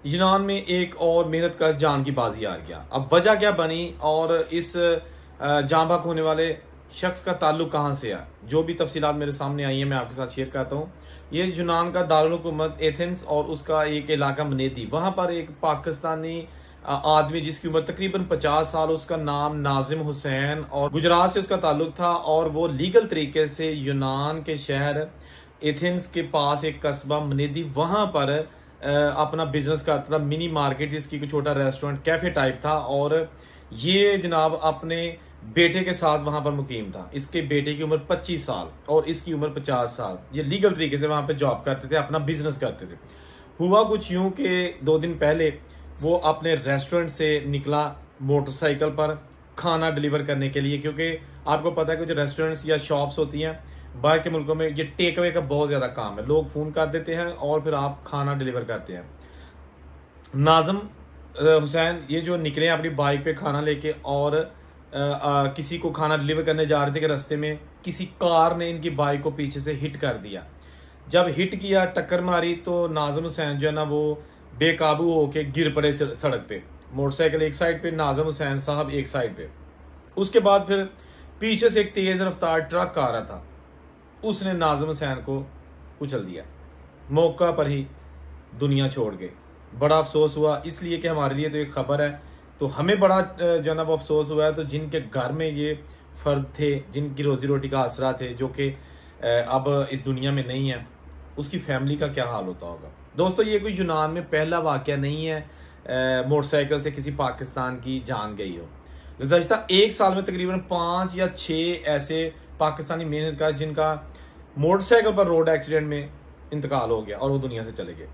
यूनान में एक और मेहनत का जान की बाजी हार गया। अब वजह क्या बनी और इस जान बाक होने वाले शख्स का ताल्लुक कहाँ से है, जो भी तफसीलात मेरे सामने आई है मैं आपके साथ शेयर करता हूँ। ये यूनान का दारुल हुकूमत एथेंस और उसका एक इलाका मनेदी, वहां पर एक पाकिस्तानी आदमी जिसकी उम्र तकरीबन 50 साल, उसका नाम नाजिम हुसैन और गुजरात से उसका ताल्लुक था। और वो लीगल तरीके से यूनान के शहर एथेंस के पास एक कस्बा मनेदी, वहां पर अपना बिजनेस करता था। मिनी मार्केट, इसकी कोई छोटा रेस्टोरेंट कैफे टाइप था। और ये जनाब अपने बेटे के साथ वहां पर मुकीम था। इसके बेटे की उम्र 25 साल और इसकी उम्र 50 साल। ये लीगल तरीके से वहां पे जॉब करते थे, अपना बिजनेस करते थे। हुआ कुछ यूं कि 2 दिन पहले वो अपने रेस्टोरेंट से निकला मोटरसाइकिल पर खाना डिलीवर करने के लिए, क्योंकि आपको पता है कि जो रेस्टोरेंट्स या शॉप्स होती हैं बाहर के मुल्कों में, ये टेक अवे का बहुत ज्यादा काम है। लोग फोन कर देते हैं और फिर आप खाना डिलीवर करते हैं। नाजिम हुसैन ये जो निकले अपनी बाइक पे खाना लेके और किसी को खाना डिलीवर करने जा रहे थे कि रास्ते में किसी कार ने इनकी बाइक को पीछे से हिट कर दिया। जब हिट किया, टक्कर मारी, तो नाजिम हुसैन जो है ना वो बेकाबू होके गिर पड़े सड़क पे। मोटरसाइकिल एक साइड पे, नाजिम हुसैन साहब एक साइड पे। उसके बाद फिर पीछे से एक तेज रफ्तार ट्रक आ रहा था, उसने नाजिम हुसैन को कुचल दिया। मौका पर ही दुनिया छोड़ गए। बड़ा अफसोस हुआ, इसलिए कि हमारे लिए तो एक खबर है, तो हमें बड़ा जो है ना वो अफसोस हुआ है। तो जिनके घर में ये फर्द थे, जिनकी रोजी रोटी का आसरा थे, जो कि अब इस दुनिया में नहीं है, उसकी फैमिली का क्या हाल होता होगा। दोस्तों, ये कोई यूनान में पहला वाकया नहीं है मोटरसाइकिल से किसी पाकिस्तान की जान गई हो। गुज़श्ता 1 साल में तकरीबन 5 या 6 ऐसे पाकिस्तानी मेहनतकार जिनका मोटरसाइकिल पर रोड एक्सीडेंट में इंतकाल हो गया और वो दुनिया से चले गए।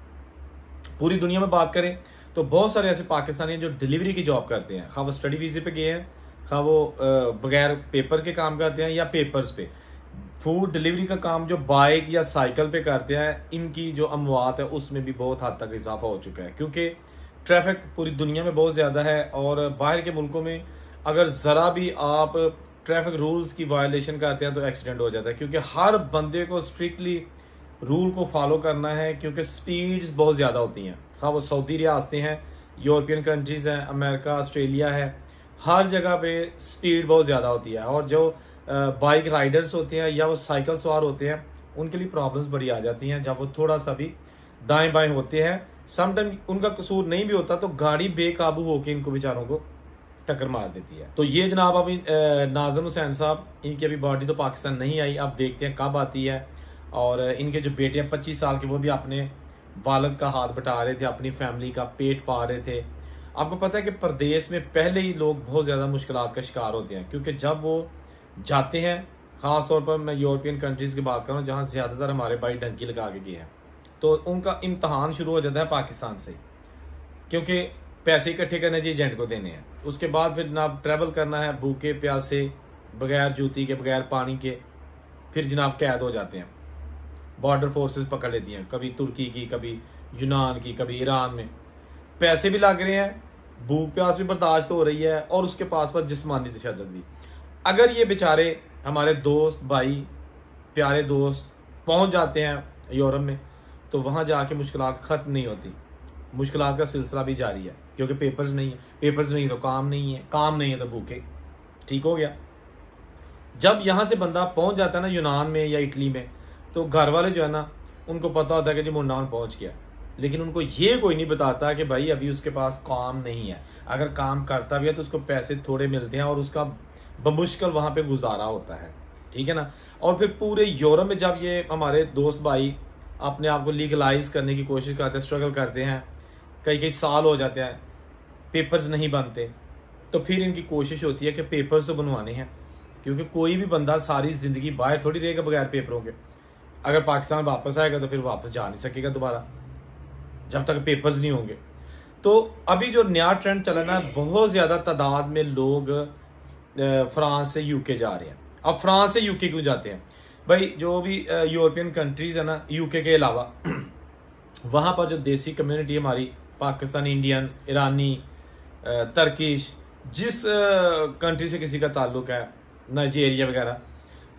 पूरी दुनिया में बात करें तो बहुत सारे ऐसे पाकिस्तानी हैं जो डिलीवरी की जॉब करते हैं, खा वो स्टडी वीजे पे गए हैं, खा वो बगैर पेपर के काम करते हैं या पेपर्स पे। फूड डिलीवरी का काम जो बाइक या साइकिल पे करते हैं, इनकी जो अमवात है उसमें भी बहुत हद तक इजाफा हो चुका है, क्योंकि ट्रैफिक पूरी दुनिया में बहुत ज्यादा है। और बाहर के मुल्कों में अगर जरा भी आप ट्रैफिक रूल्स की वायलेशन करते हैं तो एक्सीडेंट हो जाता है, क्योंकि हर बंदे को स्ट्रिक्टली रूल को फॉलो करना है, क्योंकि स्पीड्स बहुत ज्यादा होती हैं। हाँ वो सऊदी रियासतें हैं, यूरोपियन कंट्रीज हैं, अमेरिका, ऑस्ट्रेलिया है, हर जगह पे स्पीड बहुत ज्यादा होती है। और जो बाइक राइडर्स होते हैं या वो साइकिल सवार होते हैं, उनके लिए प्रॉब्लम्स बड़ी आ जाती हैं जब वो थोड़ा सा भी दाएं बाएं होते हैं। समटाइम उनका कसूर नहीं भी होता तो गाड़ी बेकाबू होकर इनको बेचारों को टक्कर मार देती है। तो ये जनाब अभी नाजिम हुसैन साहब, इनकी अभी बॉडी तो पाकिस्तान नहीं आई, अब देखते हैं कब आती है। और इनके जो बेटे हैं 25 साल के, वो भी अपने वालिद का हाथ बटा रहे थे, अपनी फैमिली का पेट पा रहे थे। आपको पता है कि प्रदेश में पहले ही लोग बहुत ज्यादा मुश्किलात का शिकार होते हैं, क्योंकि जब वो जाते हैं, खास तौर पर मैं यूरोपियन कंट्रीज की बात करूं जहां ज्यादातर हमारे भाई डंकी लगा के गए हैं, तो उनका इम्तहान शुरू हो जाता है पाकिस्तान से, क्योंकि पैसे इकट्ठे करने जी एजेंट को देने हैं। उसके बाद फिर जनाब ट्रैवल करना है भूखे प्यासे, बगैर जूती के, बगैर पानी के, फिर जनाब कैद हो जाते हैं। बॉर्डर फोर्सेस पकड़ लेती हैं, कभी तुर्की की, कभी यूनान की, कभी ईरान में। पैसे भी लग रहे हैं, भूख प्यास भी बर्दाश्त हो रही है, और उसके पास पर जिस्मानी तशद्दुद भी। अगर ये बेचारे हमारे दोस्त भाई, प्यारे दोस्त पहुंच जाते हैं यूरोप में, तो वहां जाके मुश्किलात खत्म नहीं होती, मुश्किलात का सिलसिला भी जारी है, क्योंकि पेपर्स नहीं है, पेपर्स नहीं तो काम नहीं है, काम नहीं है तो भूखे। ठीक हो गया। जब यहां से बंदा पहुंच जाता है ना यूनान में या इटली में, तो घर वाले जो है ना उनको पता होता है कि जी मुंडान पहुंच गया, लेकिन उनको ये कोई नहीं बताता कि भाई अभी उसके पास काम नहीं है। अगर काम करता भी है तो उसको पैसे थोड़े मिलते हैं और उसका बमुश्किल वहां पे गुजारा होता है। ठीक है ना। और फिर पूरे यूरोप में जब ये हमारे दोस्त भाई अपने आप को लीगलाइज करने की कोशिश करते हैं, स्ट्रगल करते हैं, कई कई साल हो जाते हैं, पेपर्स नहीं बनते, तो फिर इनकी कोशिश होती है कि पेपर्स तो बनवाने हैं, क्योंकि कोई भी बंदा सारी जिंदगी बाहर थोड़ी रहेगा बगैर पेपरों के। अगर पाकिस्तान वापस आएगा तो फिर वापस जा नहीं सकेगा दोबारा, जब तक पेपर्स नहीं होंगे। तो अभी जो नया ट्रेंड चला ना, बहुत ज्यादा तादाद में लोग फ्रांस से यूके जा रहे हैं। अब फ्रांस से यूके क्यों जाते हैं भाई? जो भी यूरोपियन कंट्रीज है ना, यूके के अलावा, वहां पर जो देसी कम्युनिटी हमारी पाकिस्तानी, इंडियन, ईरानी, तर्किश, जिस कंट्री से किसी का ताल्लुक है, नाइजीरिया वगैरह,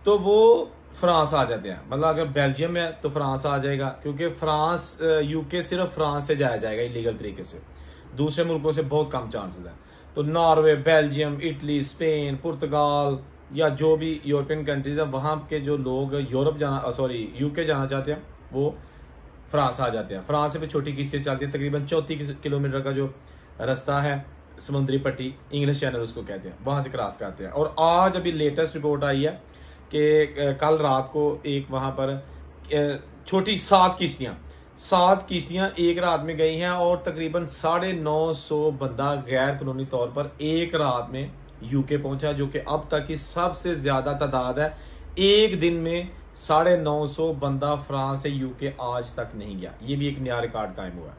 तो वो फ्रांस आ जाते हैं। मतलब अगर बेल्जियम है तो फ्रांस आ जाएगा, क्योंकि फ्रांस यूके सिर्फ फ्रांस से जाया जाएगा इलीगल तरीके से, दूसरे मुल्कों से बहुत कम चांसेस है। तो नॉर्वे, बेल्जियम, इटली, स्पेन, पुर्तगाल या जो भी यूरोपियन कंट्रीज है, वहाँ के जो लोग यूरोप जाना यूके जाना चाहते हैं वो फ्रांस आ जाते हैं। फ्रांस से भी छोटी किस्तें चलती हैं, तकरीबन 34 किलोमीटर का जो रास्ता है, समुद्री पट्टी, इंग्लिश चैनल उसको कहते हैं, वहां से क्रॉस करते हैं। और आज अभी लेटेस्ट रिपोर्ट आई है कि कल रात को एक वहां पर छोटी 7 किश्तियां एक रात में गई हैं और तकरीबन 950 बंदा गैर कानूनी तौर पर एक रात में यूके पहुंचा, जो कि अब तक की सबसे ज्यादा तादाद है। एक दिन में 950 बंदा फ्रांस से यूके आज तक नहीं गया। ये भी एक नया रिकॉर्ड कायम हुआ है।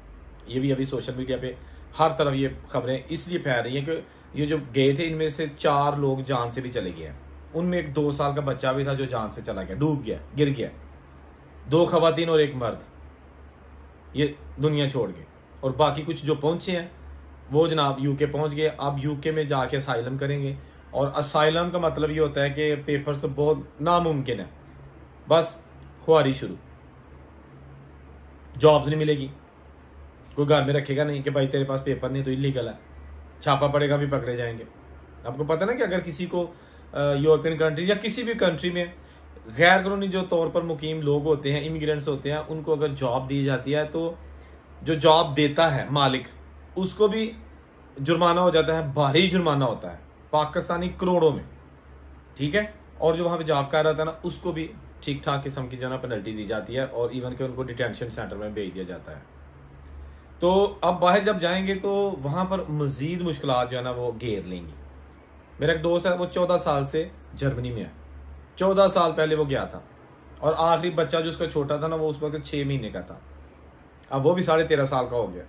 ये भी अभी सोशल मीडिया पे हर तरफ ये खबरें इसलिए फैल रही हैं कि ये जो गए थे इनमें से 4 लोग जान से भी चले गए हैं। उनमें एक 2 साल का बच्चा भी था जो जान से चला गया, डूब गया, गिर गया। 2 खवातीन और 1 मर्द ये दुनिया छोड़ गए। और बाकी कुछ जो पहुंचे हैं वो जनाब यूके पहुंच गए। अब यूके में जाके असाइलम करेंगे। और असाइलम का मतलब ये होता है कि पेपर तो बहुत नामुमकिन है, बस खुआरी शुरू, जॉब्स नहीं मिलेगी, कोई घर में रखेगा नहीं कि भाई तेरे पास पेपर नहीं तो इलीगल है, छापा पड़ेगा भी पकड़े जाएंगे। आपको पता ना कि अगर किसी को यूरोपियन कंट्री या किसी भी कंट्री में गैर कानूनी जो तौर पर मुकीम लोग होते हैं, इमिग्रेंट्स होते हैं, उनको अगर जॉब दी जाती है तो जो जॉब देता है मालिक, उसको भी जुर्माना हो जाता है, भारी जुर्माना होता है, पाकिस्तानी करोड़ों में, ठीक है। और जो वहां पे जॉब कर रहा था ना, उसको भी ठीक ठाक किस्म की जो है पेनल्टी दी जाती है और इवन के उनको डिटेंशन सेंटर में भेज दिया जाता है। तो अब बाहर जब जाएंगे तो वहां पर मजीद मुश्किलात जो है ना वो घेर लेंगी। मेरा एक दोस्त है, वो 14 साल से जर्मनी में है, 14 साल पहले वो गया था और आखिरी बच्चा जो उसका छोटा था ना वो उस वक्त 6 महीने का था, अब वो भी 13.5 साल का हो गया।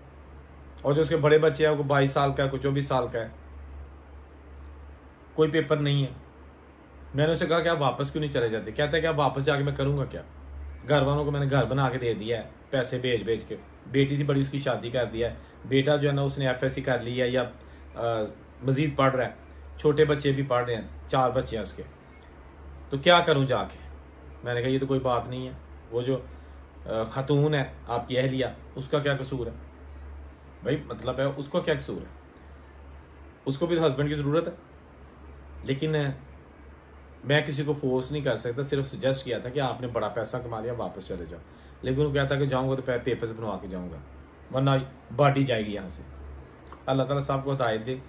और जो उसके बड़े बच्चे हैं वो 22 साल का है, कोई 24 साल का है, कोई पेपर नहीं है। मैंने उसे कहा कि आप वापस क्यों नहीं चले जाते? कहता है कि आप वापस जाके मैं करूंगा क्या, घर वालों को मैंने घर बना के दे दिया है पैसे भेज के, बेटी थी बड़ी उसकी शादी कर दिया है, बेटा जो है ना उसने FSC कर ली है या मजीद पढ़ रहा है, छोटे बच्चे भी पढ़ रहे हैं, 4 बच्चे हैं उसके, तो क्या करूं जाके। मैंने कहा ये तो कोई बात नहीं है, वो जो खातून है आपकी अहलिया, उसका क्या कसूर है भाई, मतलब है उसको क्या कसूर है, उसको भी तो हस्बैंड की ज़रूरत है। लेकिन मैं किसी को फोर्स नहीं कर सकता, सिर्फ सजेस्ट किया था कि आपने बड़ा पैसा कमा लिया वापस चले जाओ। लेकिन वो कहता कि जाऊंगा तो पेपर से बनवा के जाऊंगा, वरना बाटी जाएगी यहाँ से। अल्लाह ताला सबको हिदायत दे।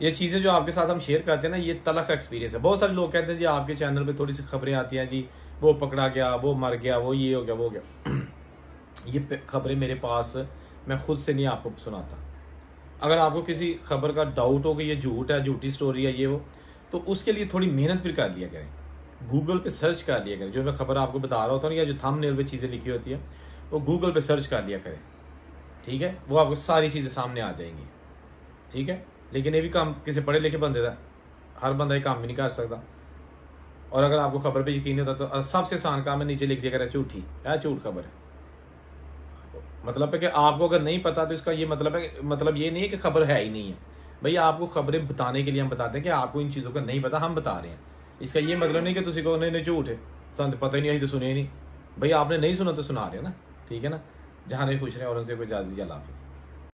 ये चीज़ें जो आपके साथ हम शेयर करते हैं ना, ये तलख का एक्सपीरियंस है। बहुत सारे लोग कहते हैं जी आपके चैनल पे थोड़ी सी खबरें आती हैं, जी वो पकड़ा गया, वो मर गया, वो ये हो गया, वो हो गया। ये खबरें मेरे पास, मैं खुद से नहीं आपको सुनाता। अगर आपको किसी खबर का डाउट हो कि ये झूठ है, झूठी स्टोरी है, ये वो, तो उसके लिए थोड़ी मेहनत फिर कर लिया करें, गूगल पे सर्च कर लिया करें। जो मैं खबर आपको बता रहा होता हूँ या जो थंबनेल पे चीज़ें लिखी होती है वो गूगल पे सर्च कर लिया करें, ठीक है। वो आपको सारी चीज़ें सामने आ जाएंगी, ठीक है। लेकिन ये भी काम किसी पढ़े लिखे बंदे का, हर बंदा ये काम भी नहीं कर सकता। और अगर आपको खबर पे यकीन होता तो सबसे आसान काम है नीचे लिख दिया करें झूठी है, झूठ खबर है। मतलब है कि आपको अगर नहीं पता तो इसका ये मतलब है, मतलब ये नहीं है कि खबर है ही नहीं है। भाई आपको खबरें बताने के लिए हम बताते हैं कि आपको इन चीज़ों का नहीं पता, हम बता रहे हैं। इसका ये मतलब नहीं कि तुसी को नहीं झूठ है, सन पता ही नहीं, अभी तो सुने नहीं। भाई आपने नहीं सुना तो सुना रहे हो ना, ठीक है ना। जहाँ नहीं खुश रहे और उनसे कोई इजाज़त दीजिए, अल्लाह हाफ़िज़।